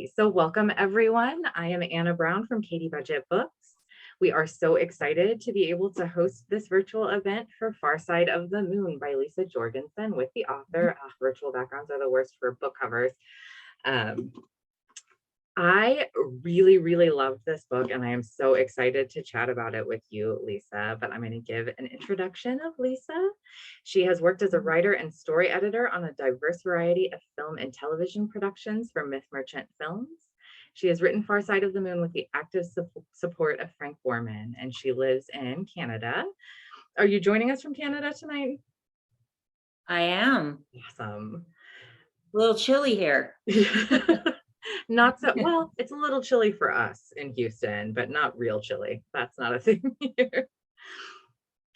Okay, so welcome everyone. I am Anna Brown from Katie Budget Books. We are so excited to be able to host this virtual event for Far Side of the Moon by Liisa Jorgensen with the author. Virtual backgrounds are the worst for book covers. I really loved this book and I am so excited to chat about it with you, Liisa, but I'm going to give an introduction of Liisa. She has worked as a writer and story editor on a diverse variety of film and television productions for Myth Merchant Films. She has written Far Side of the Moon with the active support of Frank Borman, and she lives in Canada. Are you joining us from Canada tonight? I am. Awesome. A little chilly here. Not so well, it's a little chilly for us in Houston, but not real chilly. That's not a thing here.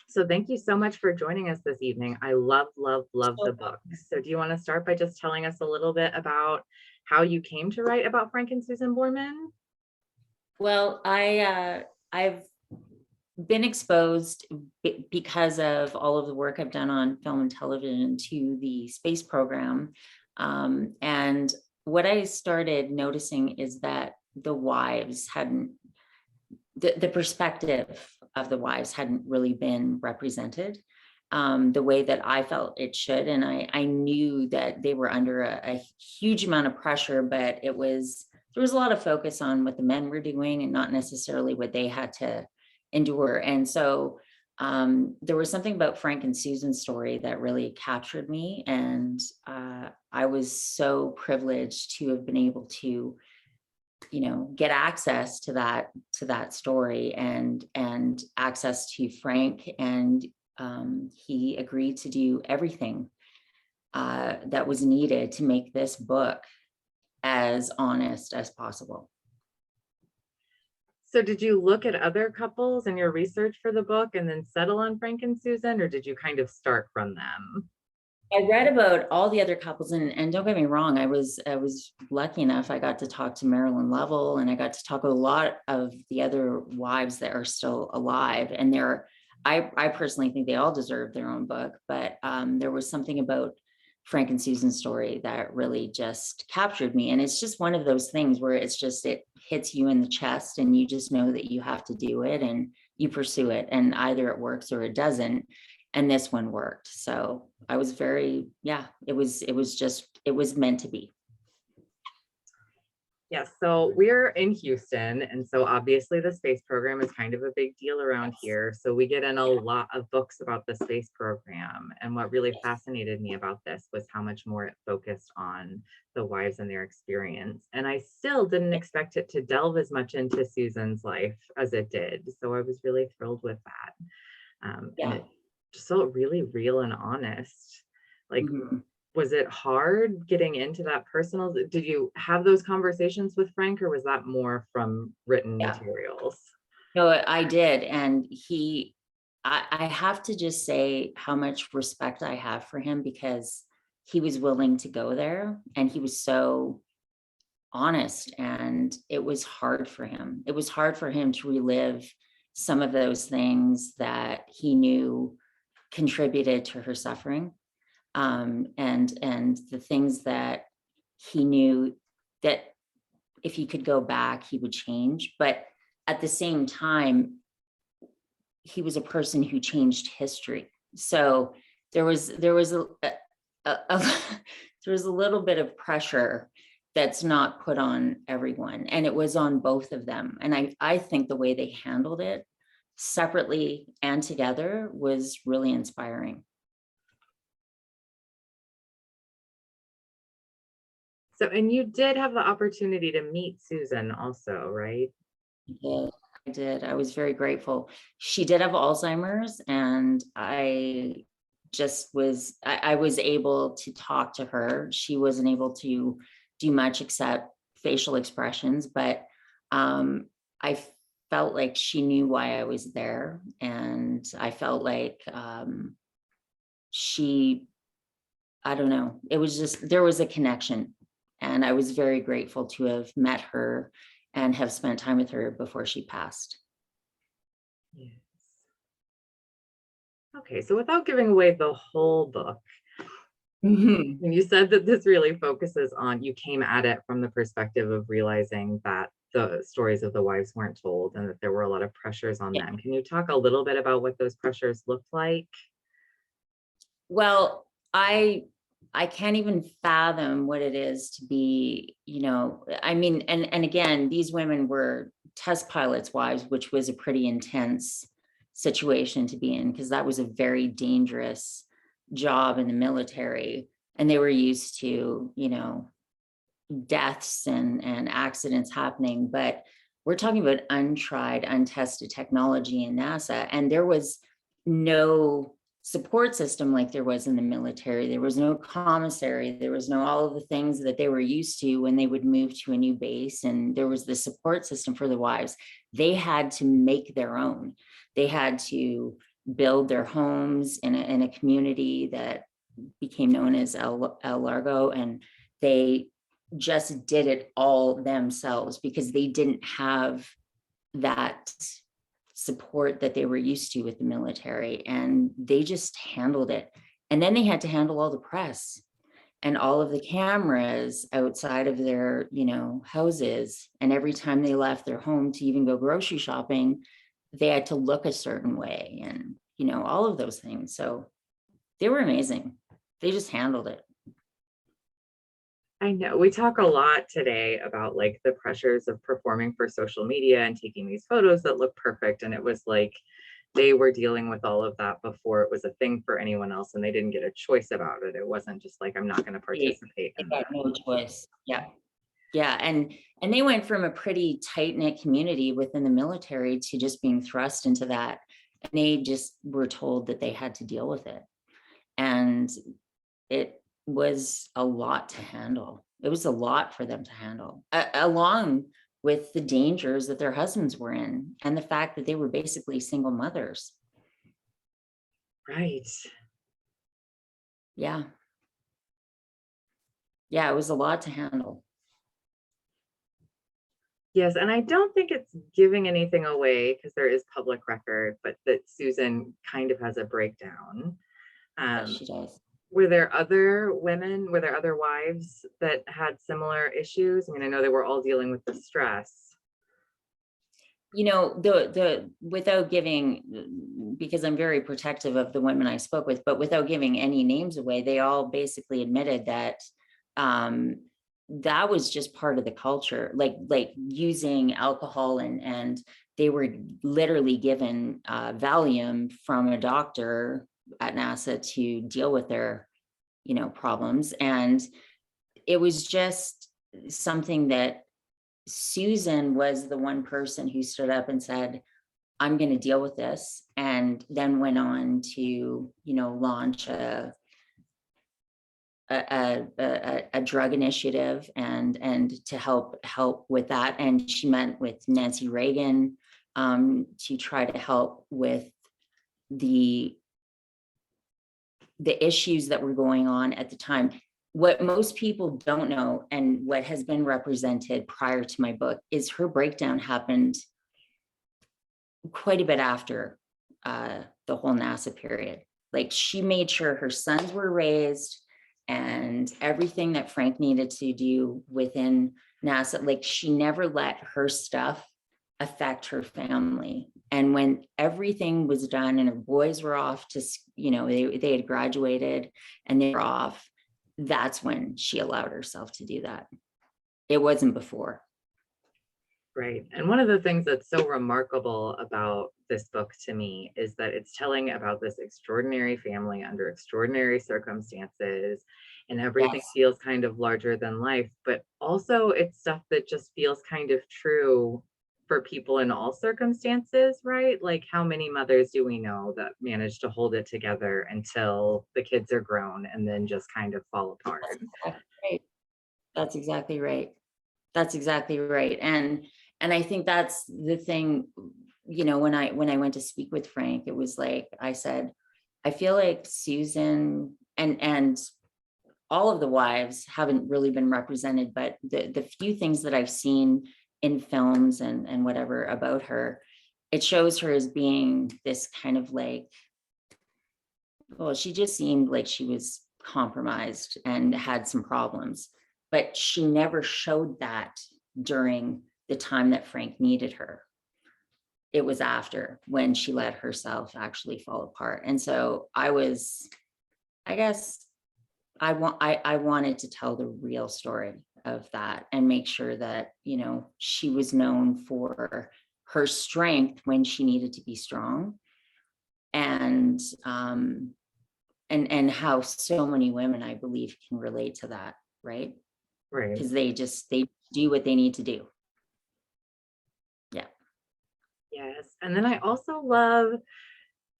So thank you so much for joining us this evening. I love the book. So do you want to start by just telling us a little bit about how you came to write about Frank and Susan Borman? Well, I've been exposed because of all of the work I've done on film and television to the space program. And what I started noticing is that the wives hadn't, the perspective of the wives hadn't really been represented the way that I felt it should. And I knew that they were under a huge amount of pressure, but there was a lot of focus on what the men were doing and not necessarily what they had to endure. And so there was something about Frank and Susan's story that really captured me. And I was so privileged to have been able to, get access to that story and access to Frank. And he agreed to do everything that was needed to make this book as honest as possible. So did you look at other couples in your research for the book and then settle on Frank and Susan, or did you kind of start from them? I read about all the other couples, and don't get me wrong, I was lucky enough. I got to talk to Marilyn Lovell, and I got to talk to a lot of the other wives that are still alive. And I personally think they all deserve their own book, but there was something about Frank and Susan's story that really just captured me. And it's just one of those things where it hits you in the chest, and you just know that you have to do it and you pursue it, and either it works or it doesn't. And this one worked. So I was it was meant to be. Yes, so we're in Houston, and so obviously the space program is kind of a big deal around here. So we get in a lot of books about the space program. And what really fascinated me about this was how much more it focused on the wives and their experience. And I still didn't expect it to delve as much into Susan's life as it did. So I was really thrilled with that. And it just felt really real and honest. Like, was it hard getting into that personal? Did you have those conversations with Frank, or was that more from written materials? No, I did. And I have to just say how much respect I have for him, because he was willing to go there and he was so honest, and it was hard for him. It was hard for him to relive some of those things that he knew contributed to her suffering. And the things that he knew that if he could go back, he would change. But at the same time, he was a person who changed history. So there was a little bit of pressure that's not put on everyone, and it was on both of them. And I think the way they handled it separately and together was really inspiring. So, and you did have the opportunity to meet Susan also, right? Yeah, I did. I was very grateful. She did have Alzheimer's, and I was able to talk to her. She wasn't able to do much except facial expressions, but I felt like she knew why I was there. And I felt like I don't know, it was just, there was a connection. And I was very grateful to have met her and have spent time with her before she passed. Yes. Okay, so without giving away the whole book, Mhm. And you said that this really focuses on, you came at it from the perspective of realizing that the stories of the wives weren't told and that there were a lot of pressures on Yeah. them. Can you talk a little bit about what those pressures looked like? Well, I can't even fathom what it is to be, I mean, and again, these women were test pilots' wives, which was a pretty intense situation to be in because that was a very dangerous job in the military. And they were used to, deaths and accidents happening. But we're talking about untried, untested technology in NASA. And there was no support system like there was in the military. There was no commissary. There was no all of the things that they were used to when they would move to a new base. And there was the support system for the wives. They had to make their own. They had to build their homes in a community that became known as El Largo. And they just did it all themselves because they didn't have that support that they were used to with the military, and they just handled it. And then they had to handle all the press and all of the cameras outside of their, houses. And every time they left their home to even go grocery shopping, they had to look a certain way and, all of those things. So they were amazing. They just handled it. I know we talk a lot today about like the pressures of performing for social media and taking these photos that look perfect. And it was like they were dealing with all of that before it was a thing for anyone else and they didn't get a choice about it. It wasn't just like, I'm not going to They, participate they in got that. no choice. Yeah. Yeah. And they went from a pretty tight-knit community within the military to just being thrust into that. And they just were told that they had to deal with it. And it was a lot to handle. It was a lot for them to handle, along with the dangers that their husbands were in and the fact that they were basically single mothers. Right. Yeah. Yeah, it was a lot to handle. Yes, and I don't think it's giving anything away because there is public record, but that Susan kind of has a breakdown. Yes, Um, she does. were there other women, were there other wives that had similar issues? I mean, I know they were all dealing with the stress. The without giving, because I'm very protective of the women I spoke with, but without giving any names away, they all basically admitted that um that was just part of the culture, like using alcohol, and they were literally given Valium from a doctor at NASA to deal with their problems. And it was just something that Susan was the one person who stood up and said, I'm going to deal with this, and then went on to, launch a drug initiative and to help with that. And she met with Nancy Reagan to try to help with the issues that were going on at the time. What most people don't know, and what has been represented prior to my book, is her breakdown happened quite a bit after the whole NASA period. Like, she made sure her sons were raised and everything that Frank needed to do within NASA. Like, she never let her stuff affect her family. And when everything was done and her boys were off to, they had graduated and they were off, that's when she allowed herself to do that. It wasn't before. Right. And one of the things that's so remarkable about this book to me is that it's telling about this extraordinary family under extraordinary circumstances, and everything Yes. feels kind of larger than life, but also it's stuff that just feels kind of true for people in all circumstances, right? Like, how many mothers do we know that manage to hold it together until the kids are grown and then just kind of fall apart? Right. That's exactly right. That's exactly right. And I think that's the thing, when I went to speak with Frank, it was like I said, I feel like Susan and all of the wives haven't really been represented, but the few things that I've seen in films and whatever about her, it shows her as being this kind of like, well, she just seemed like she was compromised and had some problems, but she never showed that during the time that Frank needed her. It was after, when she let herself actually fall apart. And so I guess I wanted to tell the real story of that and make sure that, she was known for her strength when she needed to be strong. And and how so many women, I believe, can relate to that, right? Right. Because they do what they need to do. Yeah. Yes. And then I also love,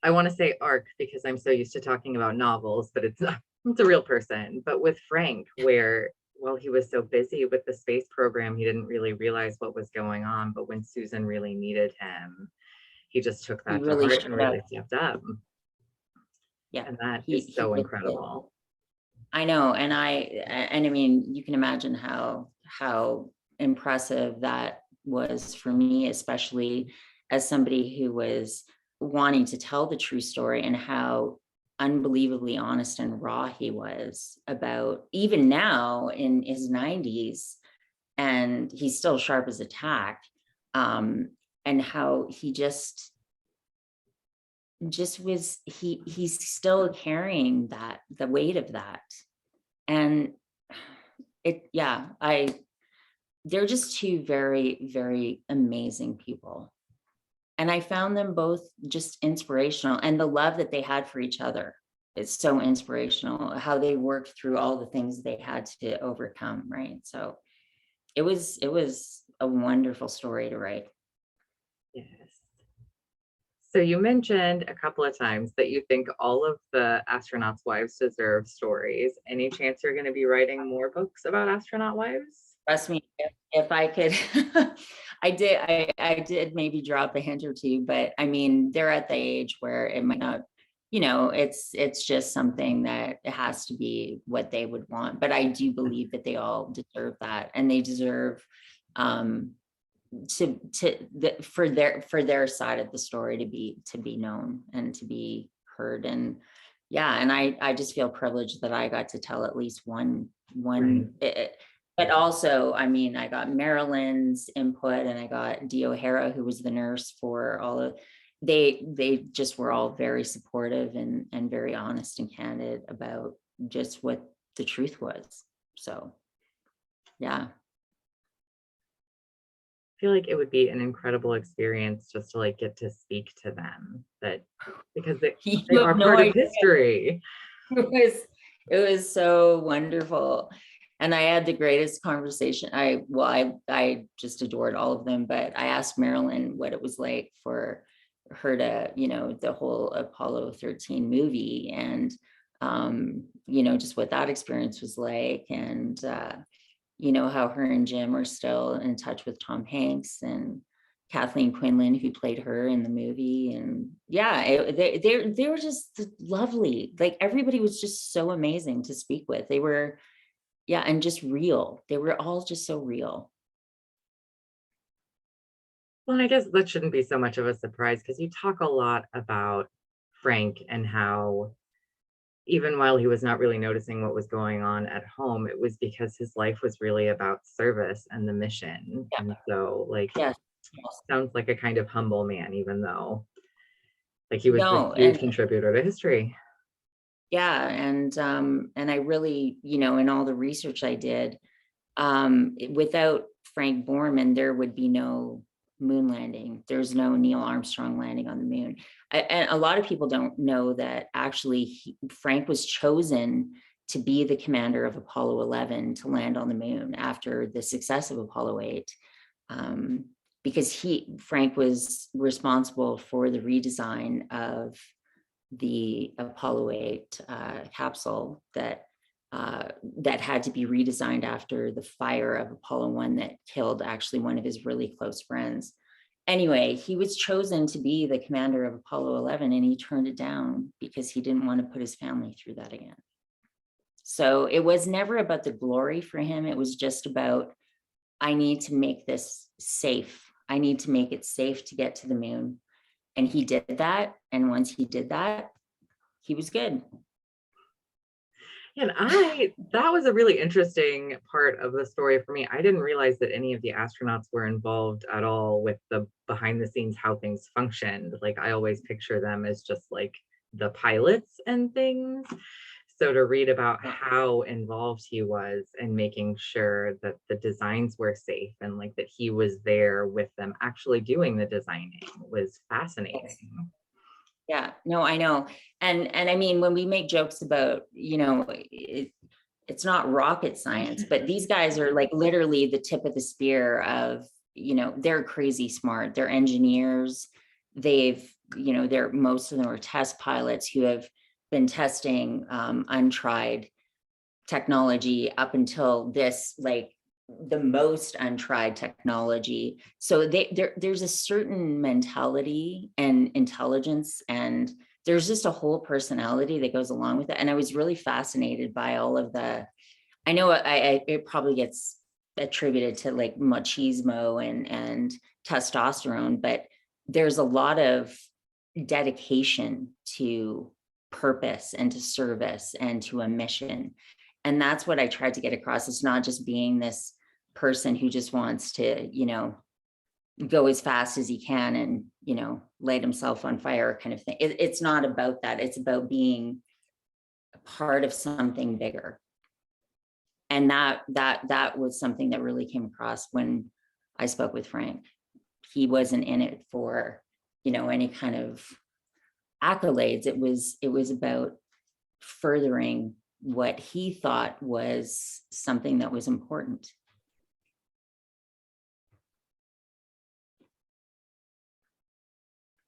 I want to say arc because I'm so used to talking about novels, but it's not, it's a real person. But with Frank, where while he was so busy with the space program, he didn't really realize what was going on. But when Susan really needed him, he just took He that to really heart and showed up. really stepped up. Yeah. And that is He so really did. incredible. I know. And I mean, you can imagine how impressive that was for me, especially as somebody who was wanting to tell the true story, and how unbelievably honest and raw he was about, even now in his 90s, and he's still sharp as a tack. And how he just was, he's still carrying the weight of that. And they're just two very, very amazing people. And I found them both just inspirational, and the love that they had for each other. It's so inspirational how they worked through all the things they had to overcome. Right. So it was a wonderful story to write. Yes. So you mentioned a couple of times that you think all of the astronauts' wives deserve stories. Any chance you're going to be writing more books about astronaut wives? Trust me, if I could, I did maybe drop a hint or two, but I mean, they're at the age where it might not, it's just something that it has to be what they would want. But I do believe that they all deserve that, and they deserve for their side of the story to be known and to be heard. And and I just feel privileged that I got to tell at least one. Right. But also, I mean, I got Marilyn's input, and I got Dee O'Hara, who was the nurse for all of. They just were all very supportive and very honest and candid about just what the truth was. So, yeah. I feel like it would be an incredible experience just to like get to speak to them, that because they You are have no part of idea. history. It was so wonderful. And I had the greatest conversation. I just adored all of them, but I asked Marilyn what it was like for her to, the whole Apollo 13 movie, and just what that experience was like. And how her and Jim are still in touch with Tom Hanks and Kathleen Quinlan, who played her in the movie. And they were just lovely. Like, everybody was just so amazing to speak with. They were, and just real. They were all just so real. Well, I guess that shouldn't be so much of a surprise because you talk a lot about Frank and how even while he was not really noticing what was going on at home, it was because his life was really about service and the mission. Yeah. And so, like, Yes. sounds like a kind of humble man, even though, like, he was this No, huge and contributor to history. and I really, in all the research I did, without Frank Borman, there would be no moon landing. There's no Neil Armstrong landing on the moon. And a lot of people don't know that actually Frank was chosen to be the commander of Apollo 11 to land on the moon after the success of Apollo 8. Because Frank was responsible for the redesign of the Apollo 8 capsule that had to be redesigned after the fire of Apollo 1 that killed actually one of his really close friends. Anyway, he was chosen to be the commander of Apollo 11, and he turned it down because he didn't want to put his family through that again. So it was never about the glory for him. It was just about, I need to make this safe. I need to make it safe to get to the moon. And he did that. And once he did that, he was good. And that was a really interesting part of the story for me. I didn't realize that any of the astronauts were involved at all with the behind the scenes, how things functioned. Like I always picture them as just like the pilots and things. So to read about how involved he was in making sure that the designs were safe and like that he was there with them actually doing the designing was fascinating. Yeah, no, I know. And I mean, when we make jokes about, it's not rocket science, but these guys are like literally the tip of the spear of, they're crazy smart. They're engineers. They've, they're most of them are test pilots who have been testing untried technology up until this, like the most untried technology. So there's a certain mentality and intelligence, and there's just a whole personality that goes along with it. And I was really fascinated by all of I know it probably gets attributed to like machismo and testosterone, but there's a lot of dedication to purpose and to service and to a mission. And that's what I tried to get across. It's not just being this person who just wants to, go as fast as he can and, light himself on fire kind of thing. It's not about that. It's about being a part of something bigger. And that was something that really came across when I spoke with Frank. He wasn't in it for, any kind of accolades. It was about furthering what he thought was something that was important.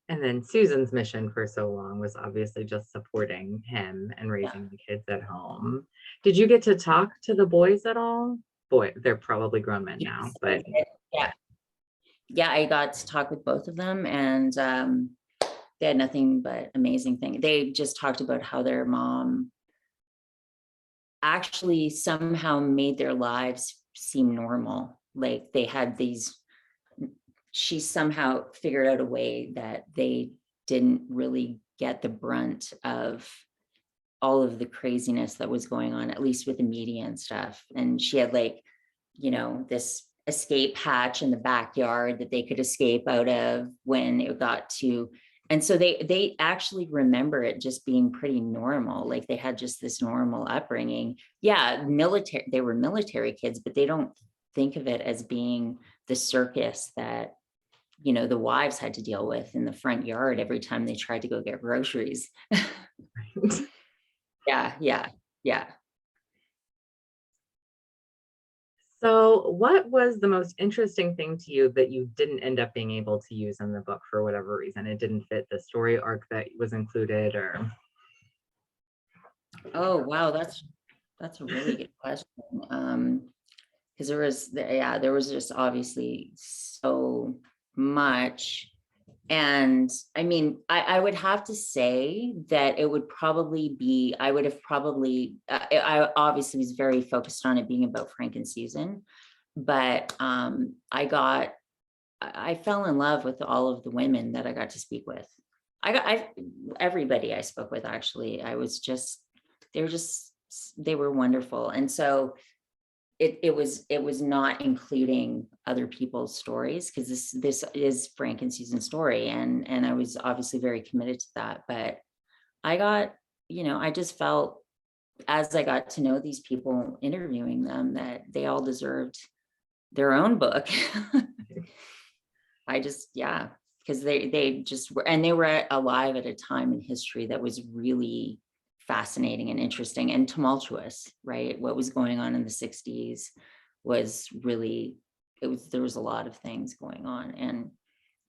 And then Susan's mission for so long was obviously just supporting him and raising the kids at home. Did you get to talk to the boys at all? Boy, they're probably grown men now, but Yeah, I got to talk with both of them, and they had nothing but amazing things. They just talked about how their mom actually somehow made their lives seem normal. Like they had she somehow figured out a way that they didn't really get the brunt of all of the craziness that was going on, at least with the media and stuff. And she had like, this escape hatch in the backyard that they could escape out of when it got to, and so they actually remember it just being pretty normal. Like they had just this normal upbringing. Yeah, they were military kids, but they don't think of it as being the circus that, the wives had to deal with in the front yard every time they tried to go get groceries. Yeah. So what was the most interesting thing to you that you didn't end up being able to use in the book for whatever reason? It didn't fit the story arc that was included, or Oh, wow, that's a really good question. Because there was just obviously so much. And I mean, I would have to say that it would probably be, I would have probably, I obviously was very focused on it being about Frank and Susan, but I fell in love with all of the women that I got to speak with. Everybody I spoke with, actually, they were wonderful. And so it was not including other people's stories, because this is Frank and Susan's story, and I was obviously very committed to that. But I got, I just felt, as I got to know these people interviewing them, that they all deserved their own book. Yeah, because they just were, and they were alive at a time in history that was really fascinating and interesting and tumultuous, right? What was going on in the 60s was really, there was a lot of things going on, and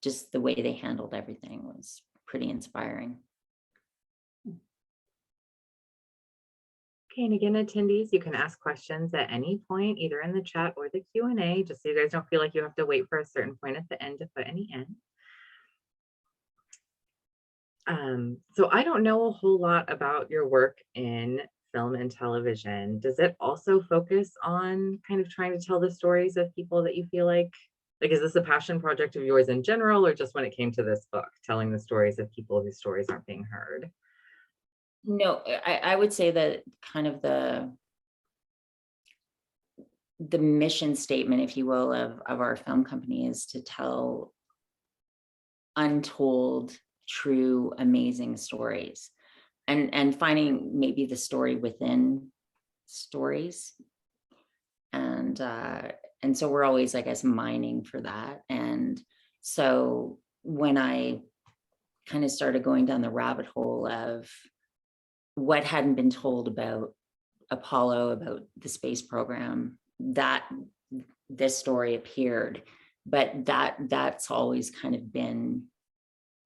just the way they handled everything was pretty inspiring. okay, and again, attendees, you can ask questions at any point, either in the chat or the Q&A, just so you guys don't feel like you have to wait for a certain point at the end to put any in. So I don't know a whole lot about your work in film and television. Does it also focus on kind of trying to tell the stories of people that you feel like, is this a passion project of yours in general, or just when it came to this book, telling the stories of people whose stories aren't being heard? No, I would say that kind of the mission statement, if you will, of our film company is to tell untold, true, amazing stories, and finding maybe the story within stories. And so we're always, I guess, mining for that. And so when I kind of started going down the rabbit hole of what hadn't been told about Apollo, about the space program, that this story appeared. But that's always kind of been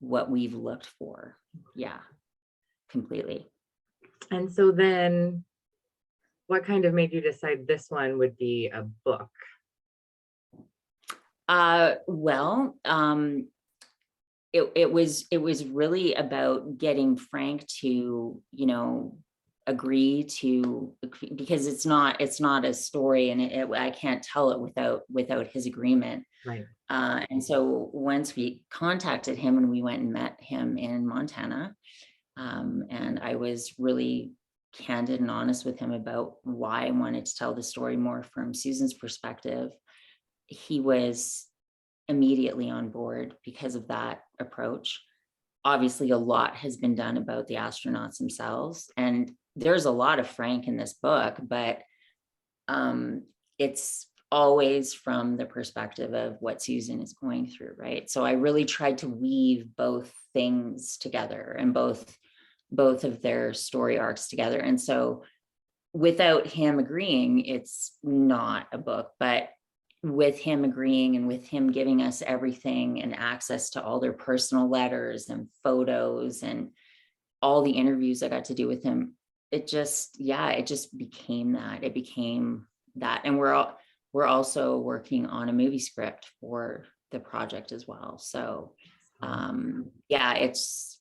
what we've looked for. Yeah, completely. And so then what kind of made you decide this one would be a book? Well, it was really about getting Frank to, agree to, because it's not a story, and I can't tell it without his agreement. Right. And so once we contacted him and we went and met him in Montana, and I was really candid and honest with him about why I wanted to tell the story more from Susan's perspective, he was immediately on board because of that approach. Obviously, a lot has been done about the astronauts themselves, and there's a lot of Frank in this book, but it's always from the perspective of what Susan is going through, right? So I really tried to weave both things together, and both of their story arcs together. And so without him agreeing, it's not a book, but with him agreeing and with him giving us everything and access to all their personal letters and photos and all the interviews I got to do with him, it just became that. It became that. And we're also working on a movie script for the project as well. So it's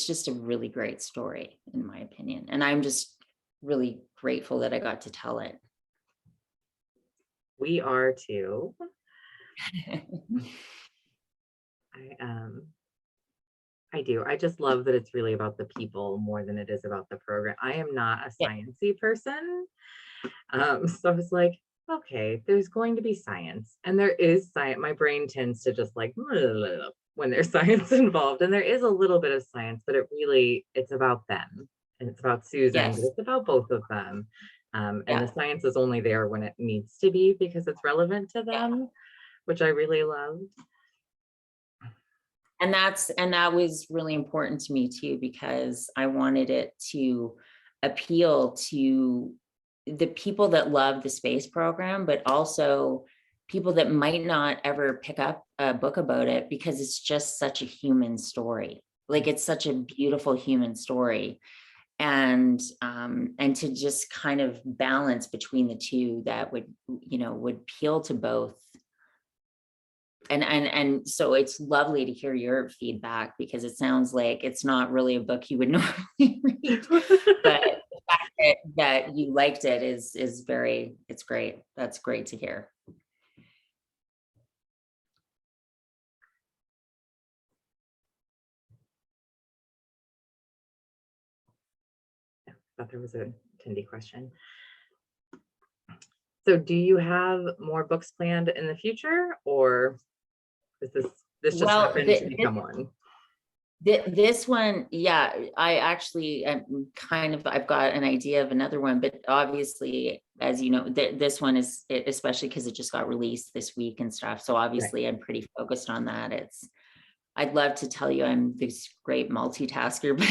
just a really great story, in my opinion. And I'm just really grateful that I got to tell it. We are too. I do. I just love that it's really about the people more than it is about the program. I am not a Yeah. sciencey person. So I was like, okay, there's going to be science, and there is science. My brain tends to just like when there's science involved, and there is a little bit of science, but it's about them, and it's about Susan, but Yes. it's about both of them. And Yeah. the science is only there when it needs to be because it's relevant to Yeah. them, which I really loved. And that was really important to me too, because I wanted it to appeal to the people that love the space program, but also people that might not ever pick up a book about it, because it's just such a human story. Like, it's such a beautiful human story. And to just kind of balance between the two, that would appeal to both. And so it's lovely to hear your feedback, because it sounds like it's not really a book you would normally read, but the fact that you liked it is it's great. That's great to hear. I thought there was a attendee question. So do you have more books planned in the future, or is this just Well, happened to become one? this one, yeah, I actually am I've got an idea of another one, but obviously, as you know, this one is, especially because it just got released this week and stuff. So obviously, I'm pretty focused on that. I'd love to tell you I'm this great multitasker, but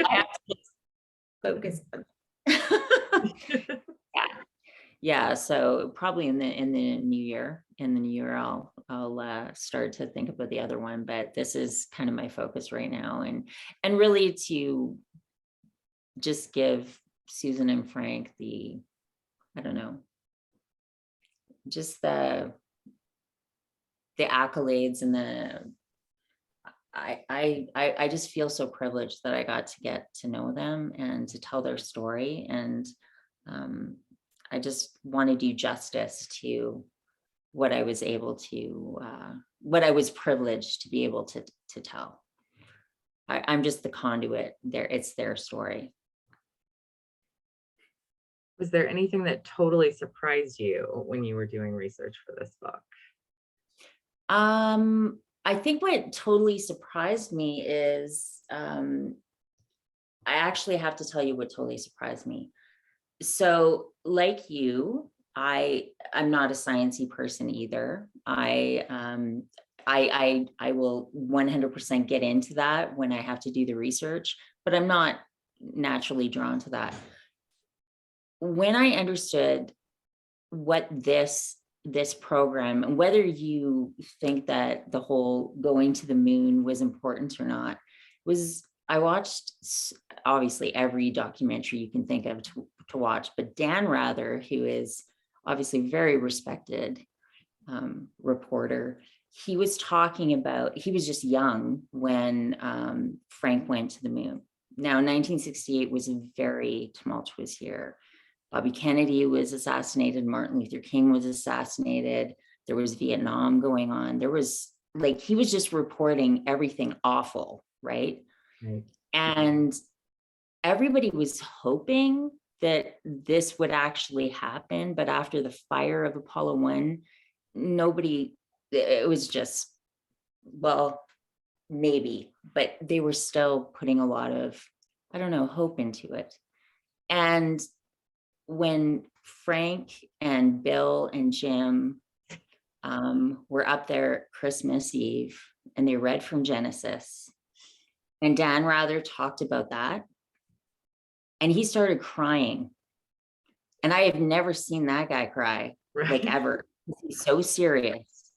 I have to just focus. Yeah. So probably in the new year, I'll start to think about the other one, but this is kind of my focus right now, and really to just give Susan and Frank I don't know, just the accolades, and I just feel so privileged that I got to get to know them and to tell their story. And I just want to do justice to what I was able to, what I was privileged to be able to tell. I'm just the conduit there. It's their story. Was there anything that totally surprised you when you were doing research for this book? I think what totally surprised me is, I actually have to tell you what totally surprised me. So, like you, I'm not a sciencey person either. I will 100% get into that when I have to do the research, but I'm not naturally drawn to that. When I understood what this program, and whether you think that the whole going to the moon was important or not, was I watched obviously every documentary you can think of to watch, but Dan Rather, who is obviously very respected reporter, he was talking about, he was just young when Frank went to the moon. Now, 1968 was a very tumultuous year. Bobby Kennedy was assassinated, Martin Luther King was assassinated, there was Vietnam going on. There was like, he was just reporting everything awful, right? Right. And everybody was hoping that this would actually happen, but after the fire of Apollo 1, nobody, it was just, well, maybe, but they were still putting a lot of, I don't know, hope into it. And when Frank and Bill and Jim were up there Christmas Eve and they read from Genesis, and Dan Rather talked about that, and he started crying. And I have never seen that guy cry, like Right. ever. He's so serious.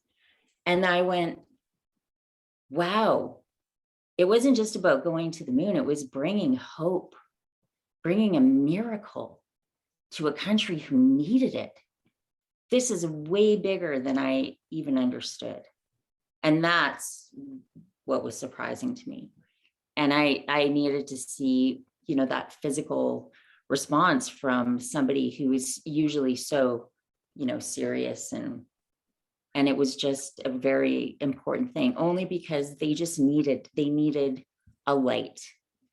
And I went, wow, it wasn't just about going to the moon, it was bringing hope, bringing a miracle to a country who needed it. This is way bigger than I even understood. And that's what was surprising to me. And I needed to see, you know, that physical response from somebody who is usually so, you know, serious, and it was just a very important thing, only because they needed a light,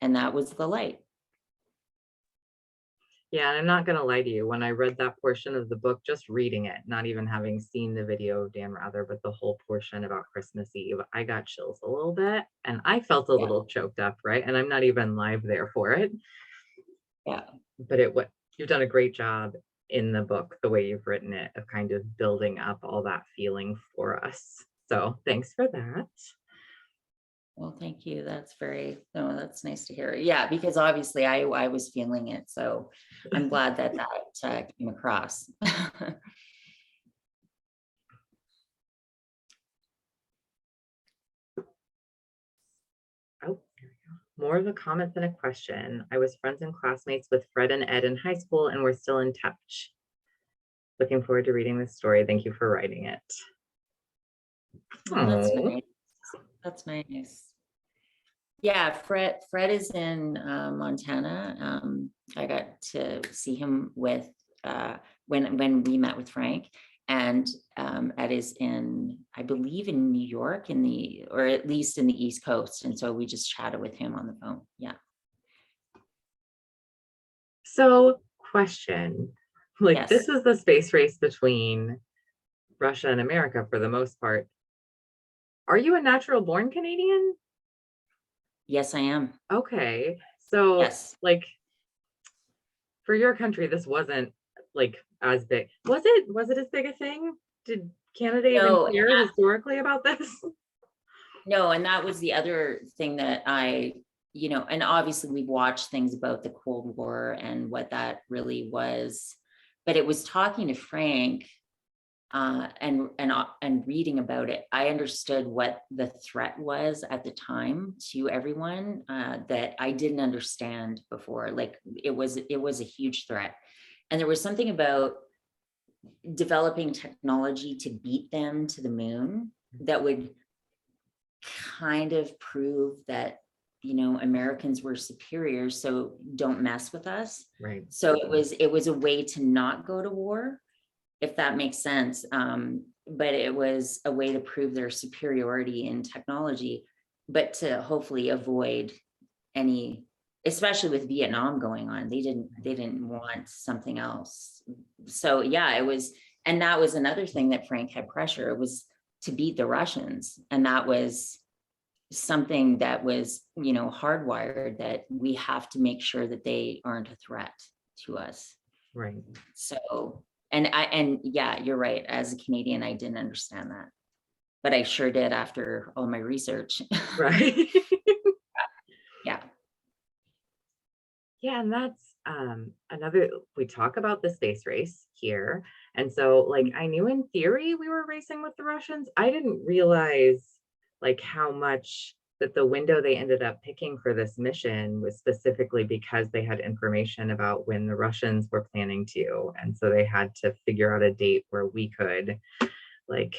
and that was the light. Yeah, and I'm not gonna lie to you, when I read that portion of the book, just reading it, not even having seen the video of Dan Rather, but the whole portion about Christmas Eve, I got chills a little bit and I felt a Yeah, little choked up, right? And I'm not even live there for it, yeah. but what you've done a great job in the book, the way you've written it, of kind of building up all that feeling for us. So thanks for that. Well, thank you. That's no, that's nice to hear. Yeah, because obviously I was feeling it. So I'm glad that came across. Oh, there we go. More of a comment than a question. I was friends and classmates with Fred and Ed in high school, and we're still in touch. Looking forward to reading this story. Thank you for writing it. Oh, that's Oh, nice. That's nice. Yeah, Fred is in Montana. I got to see him with when we met with Frank, and Ed is in, I believe, in New York, or at least in the East Coast, and so we just chatted with him on the phone. Yeah. so question. Like, Yes. this is the space race between Russia and America for the most part. Are you a natural born Canadian? Yes, I am. Okay. So, Yes. like, for your country, this wasn't like as big. Was it as big a thing? Did Canada even No, care historically about this? no, and that was the other thing that and obviously we've watched things about the Cold War and what that really was, but it was talking to Frank and reading about it, I understood what the threat was at the time to everyone that I didn't understand before. Like it was a huge threat, and there was something about developing technology to beat them to the moon that would kind of prove that Americans were superior, so don't mess with us. Right. So it was a way to not go to war, if that makes sense. But it was a way to prove their superiority in technology. but to hopefully avoid any, especially with Vietnam going on, they didn't want something else. So yeah, it was, and that was another thing that Frank had pressure. It was to beat the Russians. And that was something that was, hardwired, that we have to make sure that they aren't a threat to us. Right. So, and yeah, you're right. As a Canadian, I didn't understand that, but I sure did after all my research. Right. Yeah. Yeah, and that's another, we talk about the space race here. And so like I knew in theory we were racing with the Russians. I didn't realize like how much that the window they ended up picking for this mission was specifically because they had information about when the Russians were planning to. And so they had to figure out a date where we could like,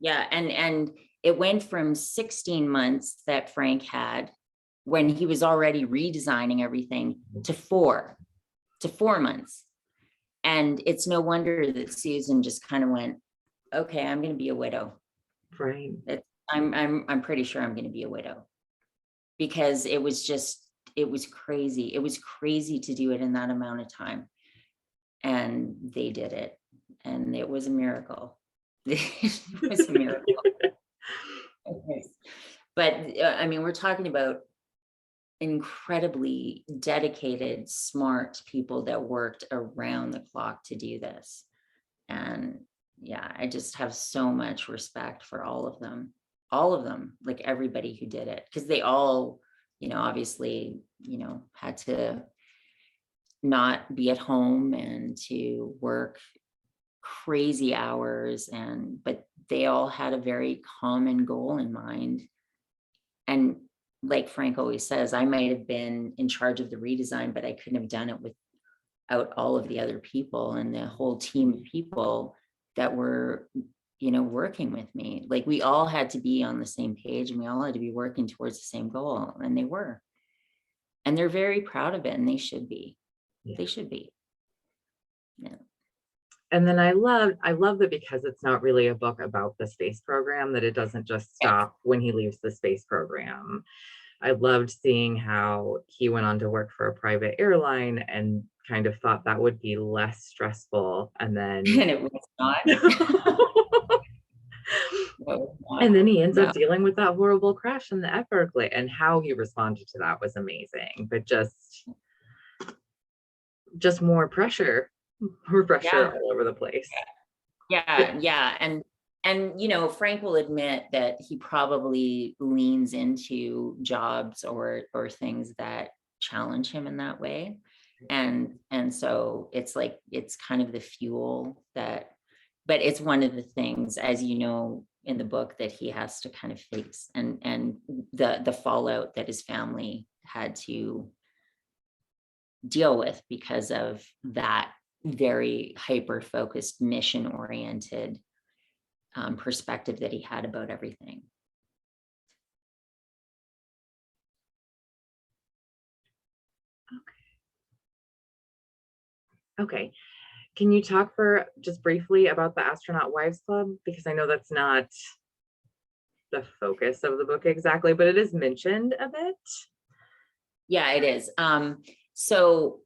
Yeah, and it went from 16 months that Frank had when he was already redesigning everything to 4 months. And it's no wonder that Susan just kind of went, okay, I'm going to be a widow. right. I'm pretty sure I'm going to be a widow, because it was crazy. It was crazy to do it in that amount of time. And they did it. And it was a miracle. It was a miracle. But I mean, we're talking about incredibly dedicated, smart people that worked around the clock to do this. And yeah, I just have so much respect for all of them, like everybody who did it, because they all, obviously, had to not be at home and to work crazy hours, but they all had a very common goal in mind. And like Frank always says, I might have been in charge of the redesign, but I couldn't have done it without all of the other people and the whole team of people that were, working with me. Like we all had to be on the same page, and we all had to be working towards the same goal, and they were. And they're very proud of it, and they should be. Yeah. They should be. Yeah. And then I love that because it's not really a book about the space program, that it doesn't just stop when he leaves the space program. I loved seeing how he went on to work for a private airline and kind of thought that would be less stressful. And then And it was not. and then he ends up dealing with that horrible crash in the Everglades, and how he responded to that was amazing. But just more pressure all over the place. Yeah. And Frank will admit that he probably leans into jobs or things that challenge him in that way. And so it's like, it's kind of the fuel that, but it's one of the things, as you know, in the book, that he has to kind of face, and the fallout that his family had to deal with because of that very hyper-focused, mission-oriented perspective that he had about everything. Okay. Can you talk for just briefly about the Astronaut Wives Club? Because I know that's not the focus of the book exactly, but it is mentioned a bit. Yeah, it is. So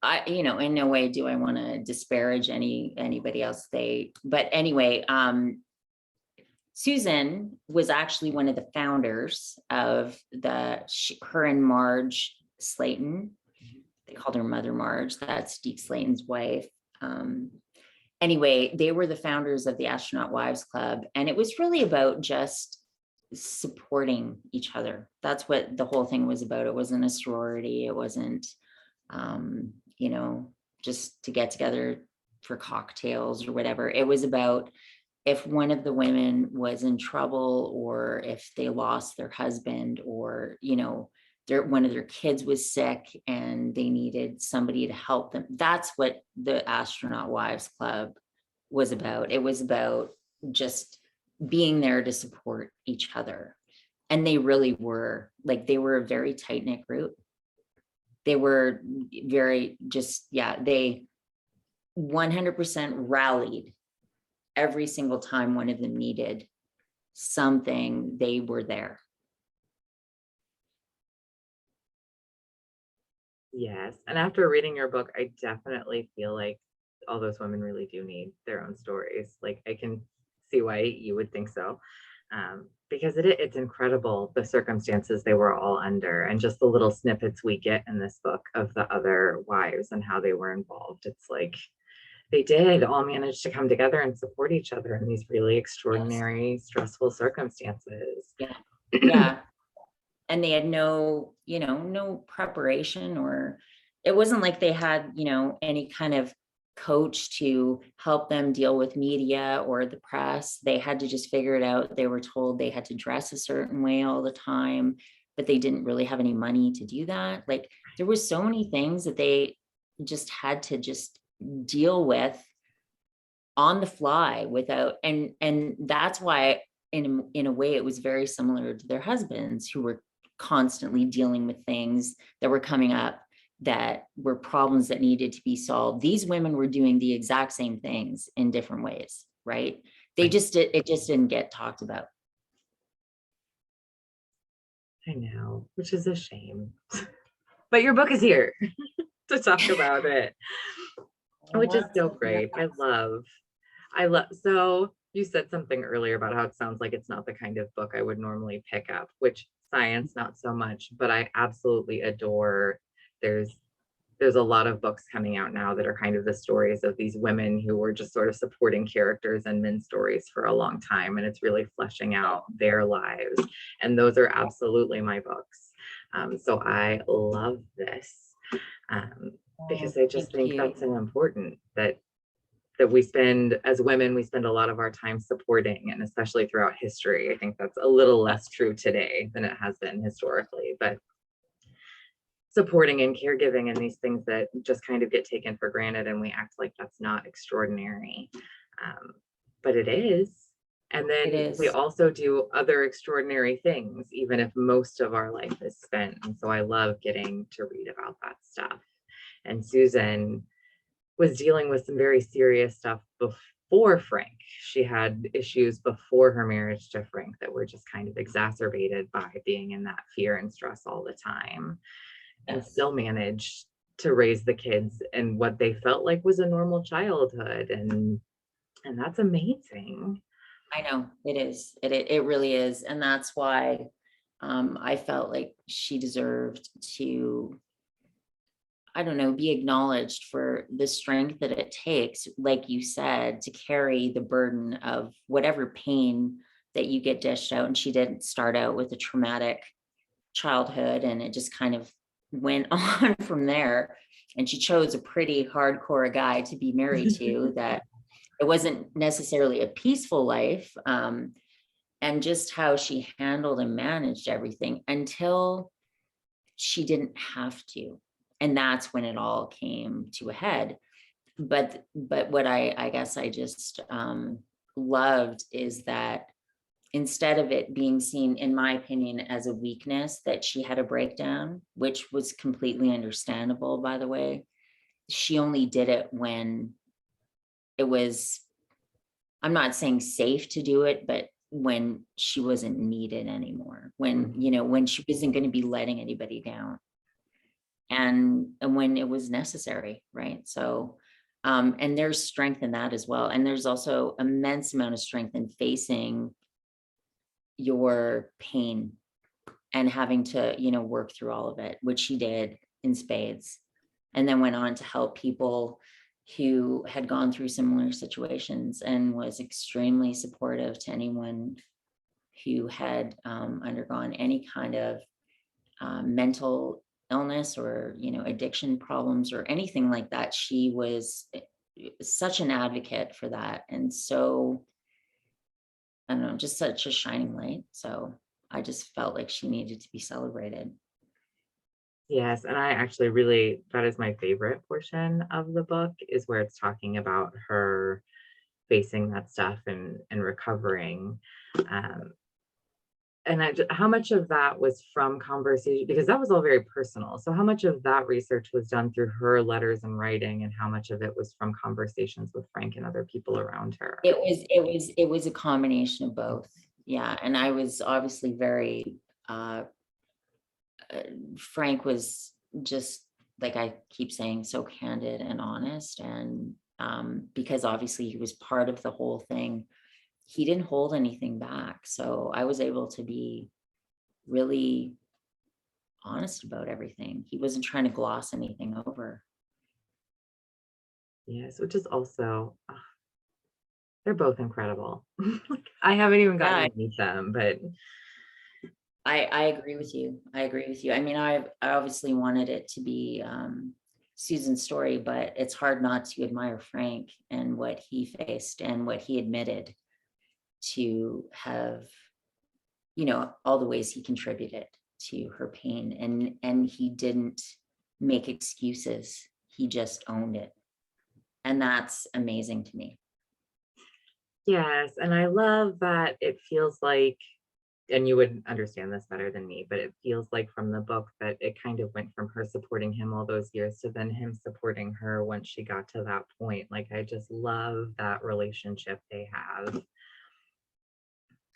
I, in no way do I want to disparage anybody else. But anyway, Susan was actually one of the founders of her and Marge Slayton. They called her Mother Marge. That's Deke Slayton's wife. Anyway, they were the founders of the Astronaut Wives Club, and it was really about just supporting each other. That's what the whole thing was about. It wasn't a sorority. It wasn't, just to get together for cocktails or whatever. It was about, if one of the women was in trouble, or if they lost their husband, or, one of their kids was sick and they needed somebody to help them. That's what the Astronaut Wives Club was about. It was about just being there to support each other. And they really were, like, they were a very tight-knit group. They were very they 100% rallied every single time one of them needed something. They were there. Yes. And after reading your book, I definitely feel like all those women really do need their own stories. Like I can see why you would think so. Because it's incredible the circumstances they were all under and just the little snippets we get in this book of the other wives and how they were involved. It's like they did all manage to come together and support each other in these really Yes. extraordinary, stressful circumstances. Yeah. Yeah. And they had no, no preparation, or it wasn't like they had, any kind of coach to help them deal with media or the press. They had to just figure it out. They were told they had to dress a certain way all the time, but they didn't really have any money to do that. Like there was so many things that they just had to just deal with on the fly without, and that's why in a way it was very similar to their husbands, who were constantly dealing with things that were coming up, that were problems that needed to be solved. These women were doing the exact same things in different ways, right? Right. It just didn't get talked about. I know, which is a shame. But your book is here to talk about it, which is so great. So you said something earlier about how it sounds like it's not the kind of book I would normally pick up, which science, not so much, but I absolutely adore. There's there's a lot of books coming out now that are kind of the stories of these women who were just sort of supporting characters in men's stories for a long time. And it's really fleshing out their lives. And those are absolutely my books. So I love this um, Oh, because I just thank think you. that's so important that we spend as women, we spend a lot of our time supporting, and especially throughout history. I think that's a little less true today than it has been historically, but supporting and caregiving and these things that just kind of get taken for granted and we act like that's not extraordinary. Um, but it is. And It then we is. also do other extraordinary things, even if most of our life is spent. And so I love getting to read about that stuff. And Susan was dealing with some very serious stuff before Frank. She had issues before her marriage to Frank that were just kind of exacerbated by being in that fear and stress all the time, and Yes. still managed to raise the kids in what they felt like was a normal childhood. And that's amazing. I know it is. It really is. And that's why I felt like she deserved to, I don't know, be acknowledged for the strength that it takes, like you said, to carry the burden of whatever pain that you get dished out. And she didn't start out with a traumatic childhood, and it just kind of went on from there. And she chose a pretty hardcore guy to be married to, that it wasn't necessarily a peaceful life. And just how she handled and managed everything until she didn't have to. And that's when it all came to a head. But what I guess I just loved is that instead of it being seen, in my opinion, as a weakness, that she had a breakdown, which was completely understandable, by the way, she only did it when it was, I'm not saying safe to do it, but when she wasn't needed anymore, when, when she wasn't going to be letting anybody down, and when it was necessary, right? So and there's strength in that as well. And there's also immense amount of strength in facing your pain and having to, work through all of it, which she did in spades, and then went on to help people who had gone through similar situations, and was extremely supportive to anyone who had undergone any kind of mental illness, or addiction problems or anything like that. She was such an advocate for that, and so I don't know, just such a shining light. So I just felt like she needed to be celebrated. Yes, and I actually really, that is my favorite portion of the book, is where it's talking about her facing that stuff and recovering. Um, and how much of that was from conversation, because that was all very personal. So how much of that research was done through her letters and writing, and how much of it was from conversations with Frank and other people around her? It was a combination of both. Yeah. And I was obviously very, uh, Frank was just like I keep saying, so candid and honest. And because obviously he was part of the whole thing, he didn't hold anything back. So I was able to be really honest about everything. He wasn't trying to gloss anything over. Yes, which is also, they're both incredible. Like, I haven't even gotten Yeah, to meet them, but I agree with you. I agree with you. I mean, I obviously wanted it to be Susan's story, but it's hard not to admire Frank and what he faced and what he admitted to have, all the ways he contributed to her pain. And he didn't make excuses. He just owned it. And that's amazing to me. yes, and I love that it feels like, and you would understand this better than me, but it feels like from the book that it kind of went from her supporting him all those years to then him supporting her once she got to that point. Like, I just love that relationship they have.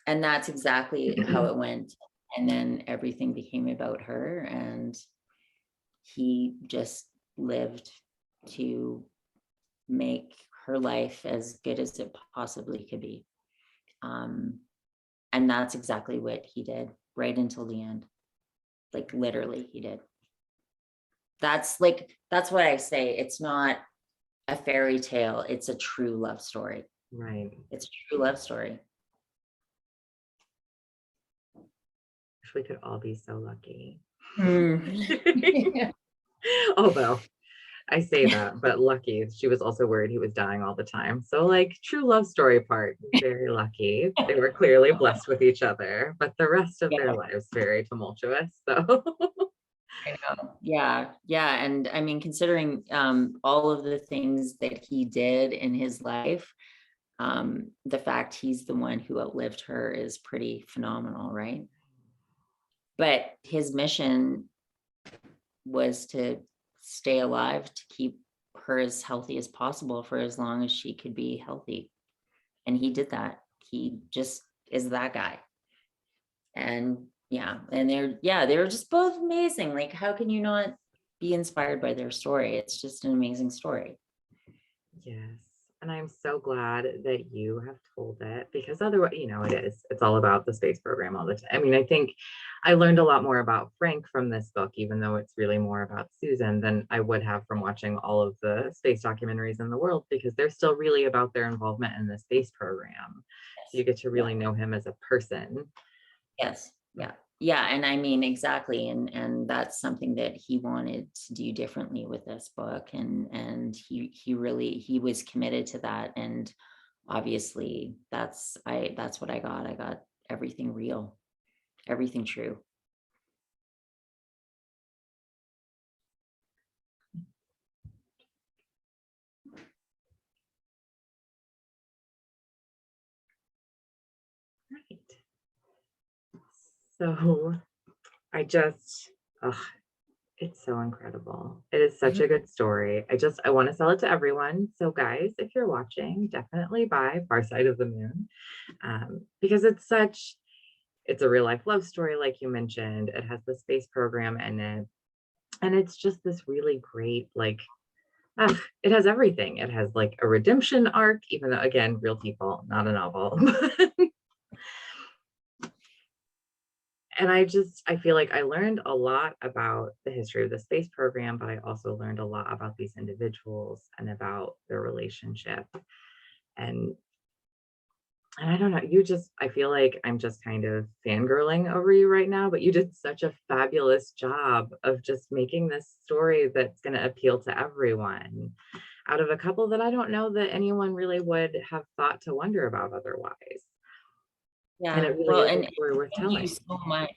And that's exactly how it went. And then everything became about her, and he just lived to make her life as good as it possibly could be. And that's exactly what he did right until the end. Like literally he did. That's what I say. It's not a fairy tale. It's a true love story. Right. It's a true love story. Wish we could all be so lucky. Mm. Although I say that, but lucky, she was also worried he was dying all the time. So, like, true love story part, very lucky. They were clearly blessed with each other, but the rest of their Yeah, lives very tumultuous. So, I know. Yeah, yeah. And I mean, considering all of the things that he did in his life, the fact he's the one who outlived her is pretty phenomenal, right? But his mission was to stay alive, to keep her as healthy as possible for as long as she could be healthy. And he did that. He just is that guy. And yeah, and they're just both amazing. Like, how can you not be inspired by their story? It's just an amazing story. yes. And I'm so glad that you have told it, because otherwise, it's all about the space program all the time. I mean, I think I learned a lot more about Frank from this book, even though it's really more about Susan than I would have from watching all of the space documentaries in the world, because they're still really about their involvement in the space program. So you get to Yeah. really know him as a person. Yes. Yeah. Yeah. And I mean, exactly. And that's something that he wanted to do differently with this book. And he was committed to that. And obviously that's what I got. I got everything real, everything true. Right. So I just, oh, it's so incredible. It is such a good story. I want to sell it to everyone. So guys, if you're watching, definitely buy Far Side of the Moon, because it's a real life love story, like you mentioned. It has the space program in it. And it's just this really great, like, it has everything. It has like a redemption arc, even though, again, real people, not a novel. And I feel like I learned a lot about the history of the space program, but I also learned a lot about these individuals and about their relationship. And I don't know, I feel like I'm just kind of fangirling over you right now, but you did such a fabulous job of just making this story that's going to appeal to everyone, out of a couple that I don't know that anyone really would have thought to wonder about otherwise. And Yeah. it really Well, is a and story worth thank you telling. so much.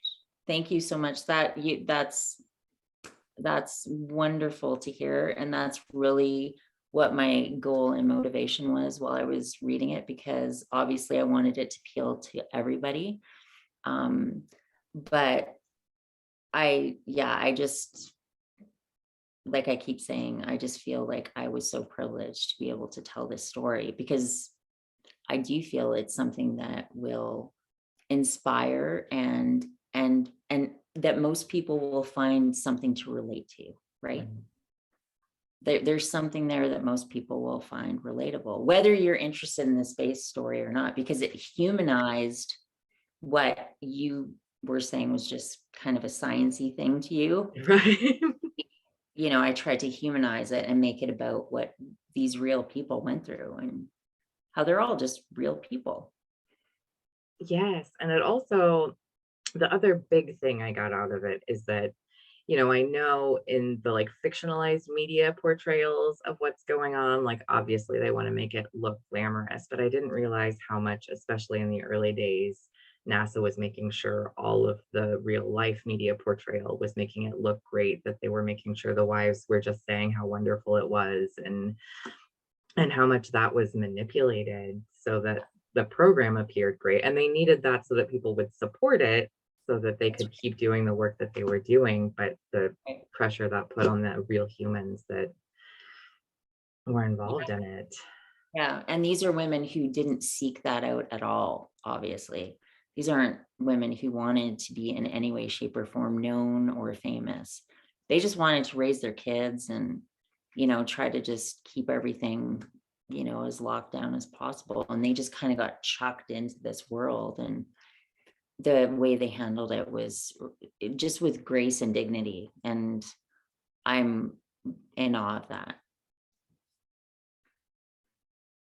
Thank you so much. That's wonderful to hear. And that's really what my goal and motivation was while I was reading it, because obviously I wanted it to appeal to everybody. But I just, like I keep saying, I just feel like I was so privileged to be able to tell this story, because I do feel it's something that will inspire and that most people will find something to relate to, right? there's something there that most people will find relatable, whether you're interested in the space story or not, because it humanized what you were saying was just kind of a sciencey thing to you. Right. You know, I tried to humanize it and make it about what these real people went through and how they're all just real people. Yes, and it also, the other big thing I got out of it is that, you know, I know in the like fictionalized media portrayals of what's going on, like obviously they want to make it look glamorous, but I didn't realize how much, especially in the early days, NASA was making sure all of the real life media portrayal was making it look great, that they were making sure the wives were just saying how wonderful it was, and how much that was manipulated so that the program appeared great. And they needed that so that people would support it so that they could keep doing the work that they were doing. But the Right. pressure that put on the real humans that were involved in it. Yeah, and these are women who didn't seek that out at all, obviously. These aren't women who wanted to be in any way, shape, or form known or famous. They just wanted to raise their kids and, you know, try to just keep everything, you know, as locked down as possible. And they just kind of got chucked into this world. And the way they handled it was just with grace and dignity. And I'm in awe of that.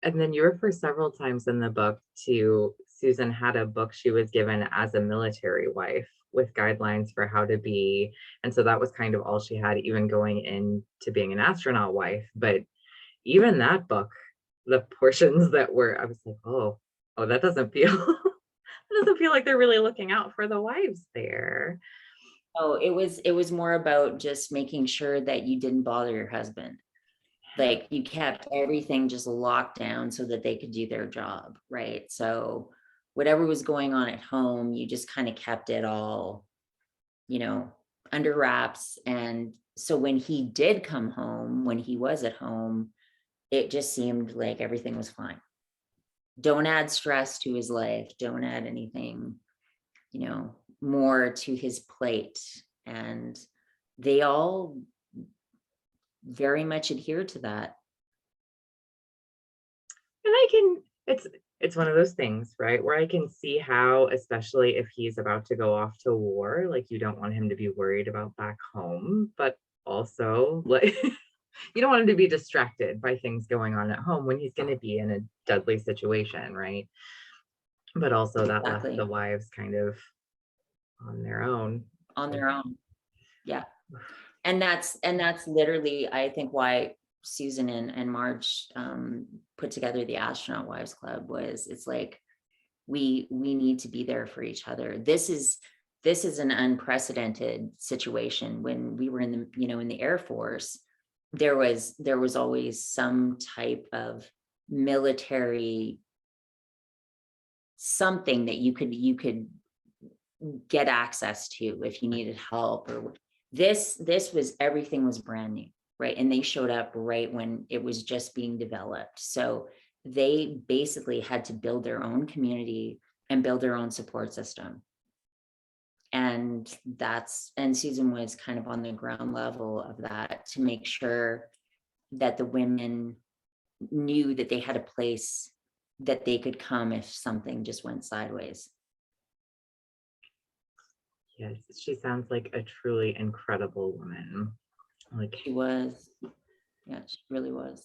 And then you refer several times in the book to Susan had a book she was given as a military wife with guidelines for how to be. And so that was kind of all she had, even going into being an astronaut wife. But even that book, the portions that were, I was like, oh, that doesn't feel, it doesn't feel like they're really looking out for the wives there. Oh, it was more about just making sure that you didn't bother your husband. Like you kept everything just locked down so that they could do their job, right? So whatever was going on at home, you just kind of kept it all, you know, under wraps. And so when he did come home, when he was at home, it just seemed like everything was fine. Don't add stress to his life. Don't add anything, you know, more to his plate. And they all very much adhere to that. And I can, it's one of those things, right? Where I can see how, especially if he's about to go off to war, like you don't want him to be worried about back home, but also like you don't want him to be distracted by things going on at home when he's going to be in a deadly situation, right? But also that left Exactly. the wives kind of on their own. On their own. Yeah. And that's literally, I think, why Susan and Marge put together the Astronaut Wives Club. Was it's like we need to be there for each other. This is an unprecedented situation. When we were in the, you know, in the Air Force, there was always some type of military something that you could get access to if you needed help. Or this was, everything was brand new, right? And they showed up right when it was just being developed. So they basically had to build their own community and build their own support system. And Susan was kind of on the ground level of that to make sure that the women knew that they had a place that they could come if something just went sideways. Yes, she sounds like a truly incredible woman. Like, She was, yeah, she really was.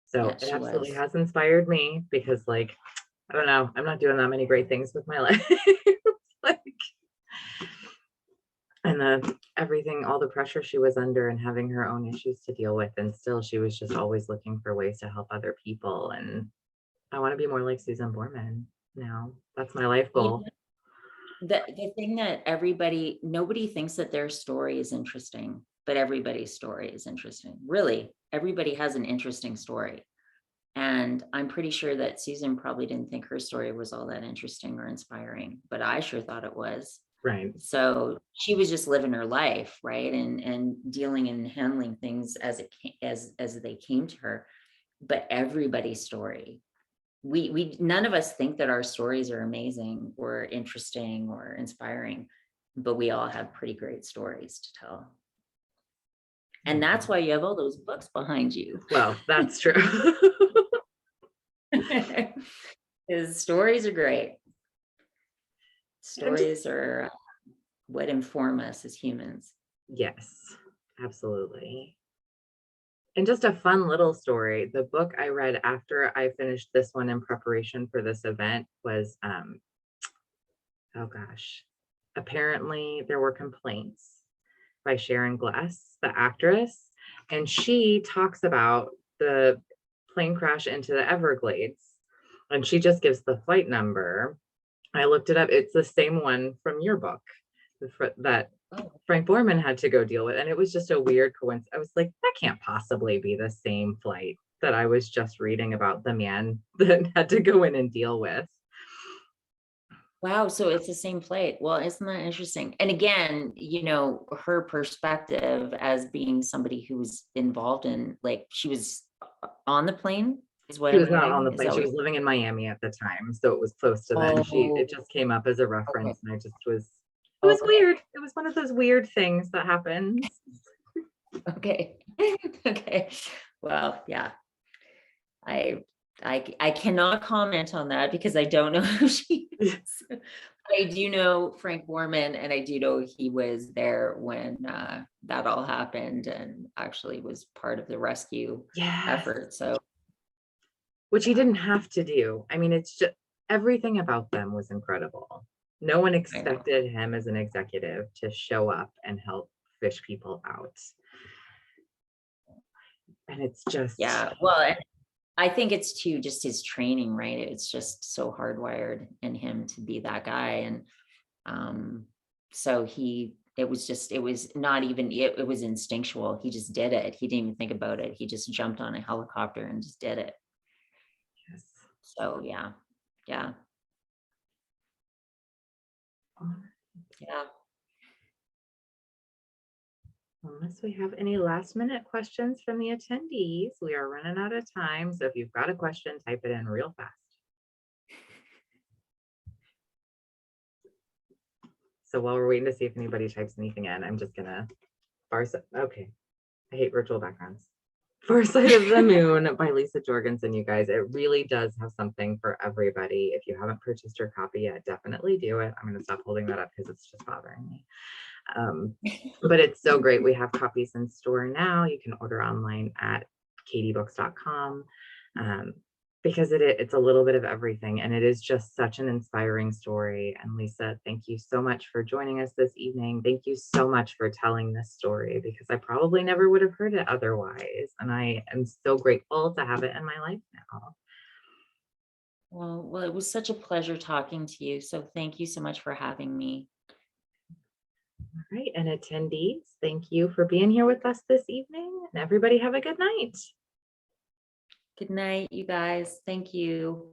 so Yeah, it she absolutely was. has inspired me because, like, I don't know, I'm not doing that many great things with my life. Like, and everything, all the pressure she was under and having her own issues to deal with. And still, she was just always looking for ways to help other people. And I want to be more like Susan Borman now. That's my life Well, goal. the thing that nobody thinks that their story is interesting, but everybody's story is interesting. Really, everybody has an interesting story. And I'm pretty sure that Susan probably didn't think her story was all that interesting or inspiring, but I sure thought it was. Right. So she was just living her life, right? And dealing and handling things as it came, as they came to her. But everybody's story, we none of us think that our stories are amazing or interesting or inspiring, but we all have pretty great stories to tell. And that's why you have all those books behind you. Well, that's true. His stories are great. And just, Stories are what inform us as humans. yes, absolutely. And just a fun little story. The book I read after I finished this one in preparation for this event was, oh gosh, apparently there were complaints by Sharon Gless, the actress, and she talks about the plane crash into the Everglades, and she just gives the flight number. I looked it up. It's the same one from your book that Frank Borman had to go deal with. And it was just a weird coincidence. I was like, that can't possibly be the same flight that I was just reading about the man that had to go in and deal with. Wow, so it's the same plate. Well, isn't that interesting? And again, you know, her perspective as being somebody who was involved in, like, she was on the plane, is what She I'm was not on hearing. the Is plane. that She what? was living in Miami at the time, so it was close to that. And Oh, it just came up as a okay. reference, and I just was, it was Okay. weird. It was one of those weird things that happens. Okay. Okay. Well, yeah. I cannot comment on that because I don't know who she is. I do know Frank Borman, and I do know he was there when that all happened and actually was part of the rescue Yes. effort. So Which he didn't have to do. I mean, it's just everything about them was incredible. No one I know. expected him as an executive to show up and help fish people out. And it's just, Yeah. Well, and I think it's too just his training, right? It's just so hardwired in him to be that guy. And so it was not even, it was instinctual. He just did it. He didn't even think about it. He just jumped on a helicopter and just did it. yes. So yeah. Yeah. Yeah. Unless we have any last minute questions from the attendees, we are running out of time. So if you've got a question, type it in real fast. So while we're waiting to see if anybody types anything in, I'm just gonna okay. I hate virtual backgrounds. Far Side of the Moon by Liisa Jorgensen, you guys. It really does have something for everybody. If you haven't purchased your copy yet, definitely do it. I'm gonna stop holding that up because it's just bothering me. But it's so great. We have copies in store now. You can order online at katiebooks.com. Because it's a little bit of everything, and it is just such an inspiring story. And Liisa, thank you so much for joining us this evening. Thank you so much for telling this story, because I probably never would have heard it otherwise. And I am so grateful to have it in my life now. Well, it was such a pleasure talking to you. So thank you so much for having me. All right, and attendees, thank you for being here with us this evening, and everybody have a good night. Good night, you guys. Thank you.